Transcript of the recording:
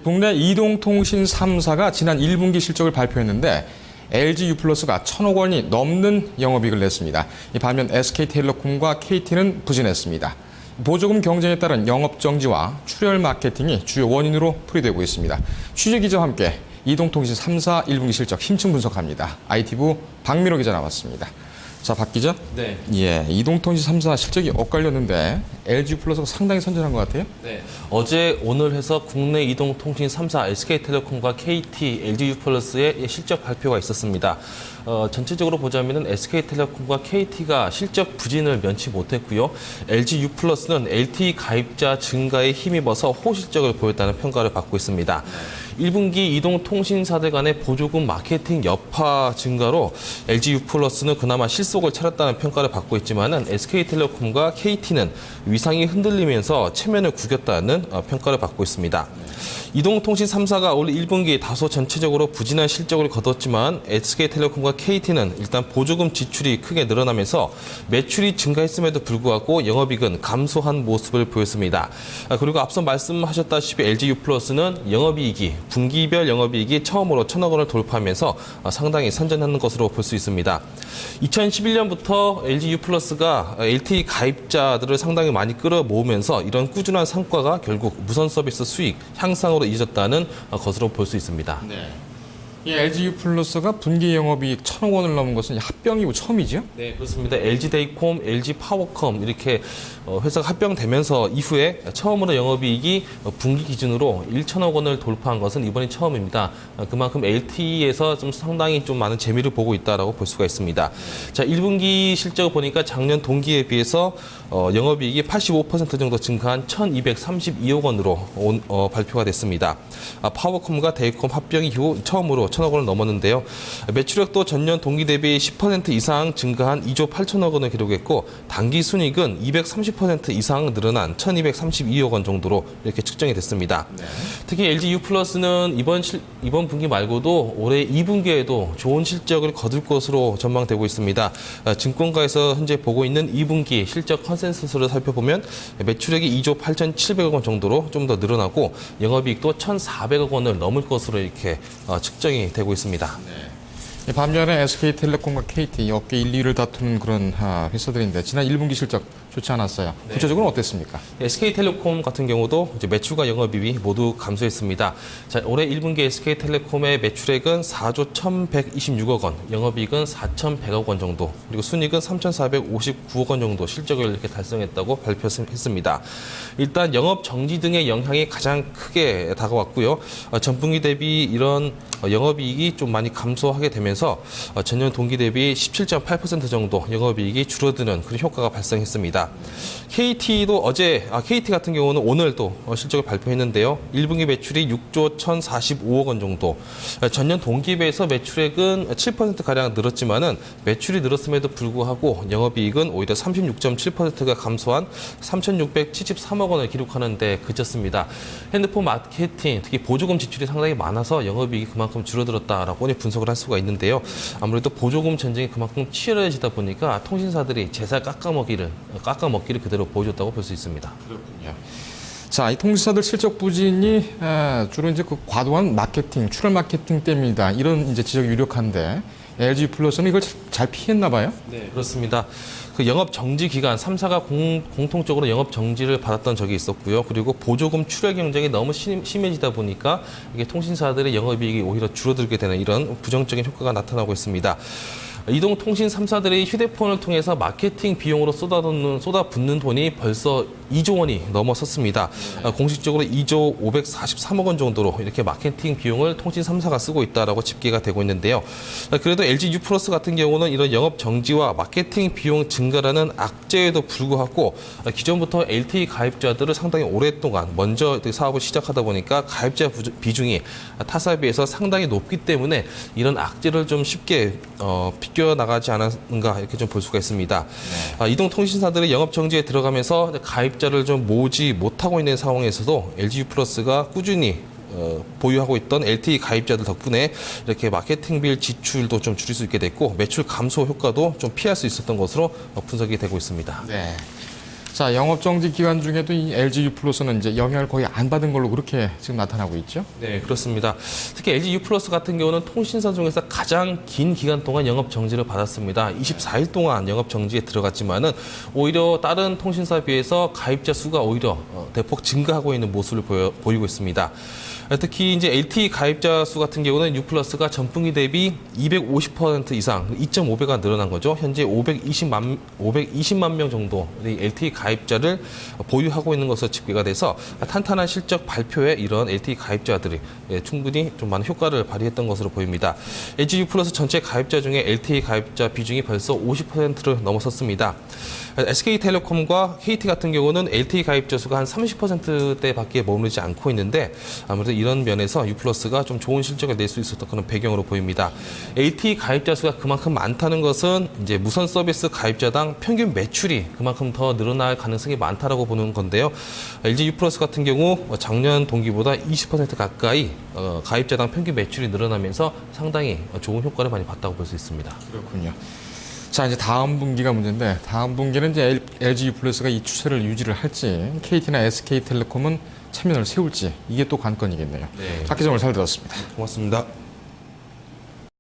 국내 이동통신 3사가 지난 1분기 실적을 발표했는데 LG유플러스가 1,000억 원이 넘는 영업이익을 냈습니다. 반면 SK텔레콤과 KT는 부진했습니다. 보조금 경쟁에 따른 영업정지와 출혈 마케팅이 주요 원인으로 풀이되고 있습니다. 취재기자와 함께 이동통신 3사 1분기 실적 심층 분석합니다. IT부 박민호 기자 나왔습니다. 자, 박 기자. 네. 예, 이동통신 3사 실적이 엇갈렸는데 LG유플러스가 상당히 선전한 것 같아요. 네. 어제 오늘 해서 국내 이동통신 3사 SK텔레콤과 KT, LG유플러스의 실적 발표가 있었습니다. 전체적으로 보자면 SK텔레콤과 KT가 실적 부진을 면치 못했고요. LG유플러스는 LTE 가입자 증가에 힘입어서 호실적을 보였다는 평가를 받고 있습니다. 1분기 이동통신사들 간의 보조금 마케팅 여파 증가로 LG유플러스는 그나마 실속을 차렸다는 평가를 받고 있지만은 SK텔레콤과 KT는 위상이 흔들리면서 체면을 구겼다는 평가를 받고 있습니다. 이동통신 3사가 올 1분기 다소 전체적으로 부진한 실적을 거뒀지만 SK텔레콤과 KT는 일단 보조금 지출이 크게 늘어나면서 매출이 증가했음에도 불구하고 영업이익은 감소한 모습을 보였습니다. 그리고 앞서 말씀하셨다시피 LG유플러스는 분기별 영업이익이 처음으로 1,000억 원을 돌파하면서 상당히 선전하는 것으로 볼 수 있습니다. 2011년부터 LG유플러스가 LTE 가입자들을 상당히 많이 끌어모으면서 이런 꾸준한 성과가 결국 무선 서비스 수익 향상으로 이어졌다는 것으로 볼 수 있습니다. 네. 이 LG유플러스가 분기 영업이익 1,000억 원을 넘은 것은 합병이고 처음이죠? 네, 그렇습니다. LG데이콤, LG파워컴 이렇게 회사가 합병되면서 이후에 처음으로 영업이익이 분기 기준으로 1,000억 원을 돌파한 것은 이번이 처음입니다. 그만큼 LTE에서 좀 상당히 좀 많은 재미를 보고 있다라고 볼 수가 있습니다. 자, 1분기 실적을 보니까 작년 동기에 비해서 영업이익이 85% 정도 증가한 1,232억 원으로 발표가 됐습니다. 파워컴과 데이콤 합병 이후 처음으로 1,000억 원을 넘었는데요. 매출액도 전년 동기 대비 10% 이상 증가한 2조 8천억 원을 기록했고 당기 순이익은 230% 이상 늘어난 1,232억 원 정도로 이렇게 측정이 됐습니다. 네. 특히 LG유플러스는 이번 분기 말고도 올해 2분기에도 좋은 실적을 거둘 것으로 전망되고 있습니다. 증권가에서 현재 보고 있는 2분기 실적 컨센서스를 살펴보면 매출액이 2조 8,700억 원 정도로 좀 더 늘어나고 영업이익도 1,400억 원을 넘을 것으로 이렇게 측정이 되고 있습니다. 네. 반면에 SK텔레콤과 KT 업계 1, 2위를 다투는 그런 회사들인데 지난 1분기 실적 좋지 않았어요. 네. 구체적으로 어땠습니까? SK텔레콤 같은 경우도 이제 매출과 영업이익이 모두 감소했습니다. 자, 올해 1분기 SK텔레콤의 매출액은 4조 1,126억 원, 영업이익은 4,100억 원 정도, 그리고 순이익은 3,459억 원 정도 실적을 이렇게 달성했다고 발표했습니다. 일단 영업 정지 등의 영향이 가장 크게 다가왔고요. 전분기 대비 이런 영업이익이 좀 많이 감소하게 되면서 전년 동기 대비 17.8% 정도 영업이익이 줄어드는 그런 효과가 발생했습니다. KT도 KT 같은 경우는 오늘 또 실적을 발표했는데요. 1분기 매출이 6조 1,045억 원 정도. 전년 동기에 비해서 매출액은 7%가량 늘었지만은 매출이 늘었음에도 불구하고 영업이익은 오히려 36.7%가 감소한 3,673억 원을 기록하는 데 그쳤습니다. 핸드폰 마케팅, 특히 보조금 지출이 상당히 많아서 영업이익이 그만큼 줄어들었다라고 분석을 할 수가 있는데요. 아무래도 보조금 전쟁이 그만큼 치열해지다 보니까 통신사들이 제살 깎아먹기를 그대로 보여줬다고 볼 수 있습니다. 그렇군요. 자, 이 통신사들 실적 부진이 주로 이제 그 과도한 마케팅, 출혈 마케팅 때문이다. 이런 이제 지적이 유력한데 LG유플러스는 이걸 잘 피했나 봐요? 네, 그렇습니다. 그 영업 정지 기간 3사가 공통적으로 영업 정지를 받았던 적이 있었고요. 그리고 보조금 출혈 경쟁이 너무 심해지다 보니까 이게 통신사들의 영업이익이 오히려 줄어들게 되는 이런 부정적인 효과가 나타나고 있습니다. 이동통신 3사들이 휴대폰을 통해서 마케팅 비용으로 쏟아붓는 돈이 벌써 2조 원이 넘어섰습니다. 공식적으로 2조 543억 원 정도로 이렇게 마케팅 비용을 통신 3사가 쓰고 있다라고 집계가 되고 있는데요. 그래도 LG유플러스 같은 경우는 이런 영업 정지와 마케팅 비용 증가라는 악재에도 불구하고 기존부터 LTE 가입자들을 상당히 오랫동안 먼저 사업을 시작하다 보니까 가입자 비중이 타사에 비해서 상당히 높기 때문에 이런 악재를 좀 쉽게 비껴나가지 않았는가 이렇게 좀 볼 수가 있습니다. 네. 이동통신사들의 영업 정지에 들어가면서 가입자를 좀 모으지 못하고 있는 상황에서도 LG유플러스가 꾸준히 보유하고 있던 LTE 가입자들 덕분에 이렇게 마케팅비 지출도 좀 줄일 수 있게 됐고 매출 감소 효과도 좀 피할 수 있었던 것으로 분석이 되고 있습니다. 네. 자, 영업 정지 기간 중에도 이 LG U+는 이제 영향을 거의 안 받은 걸로 그렇게 지금 나타나고 있죠. 네, 그렇습니다. 특히 LG U+ 같은 경우는 통신사 중에서 가장 긴 기간 동안 영업 정지를 받았습니다. 24일 동안 영업 정지에 들어갔지만은 오히려 다른 통신사에 비해서 가입자 수가 오히려 대폭 증가하고 있는 모습을 보이고 있습니다. 특히 이제 LTE 가입자 수 같은 경우는 U+가 전분기 대비 250% 이상, 2.5배가 늘어난 거죠. 현재 520만 명 정도 LTE 가입자를 보유하고 있는 것으로 집계가 돼서 탄탄한 실적 발표에 이런 LTE 가입자들이 충분히 좀 많은 효과를 발휘했던 것으로 보입니다. LG U+ 전체 가입자 중에 LTE 가입자 비중이 벌써 50%를 넘어섰습니다. SK텔레콤과 KT 같은 경우는 LTE 가입자 수가 한 30%대밖에 머무르지 않고 있는데 아무래도 이런 면에서 U+가 좀 좋은 실적을 낼 수 있었던 그런 배경으로 보입니다. LTE 가입자 수가 그만큼 많다는 것은 이제 무선 서비스 가입자당 평균 매출이 그만큼 더 늘어날 가능성이 많다라고 보는 건데요. LG U+ 같은 경우 작년 동기보다 20% 가까이 가입자당 평균 매출이 늘어나면서 상당히 좋은 효과를 많이 봤다고 볼 수 있습니다. 그렇군요. 자, 이제 다음 분기가 문제인데 다음 분기는 이제 LG U+가 이 추세를 유지를 할지 KT나 SK텔레콤은 체면을 세울지 이게 또 관건이겠네요. 네. 박 기자 오늘 잘 들었습니다. 고맙습니다.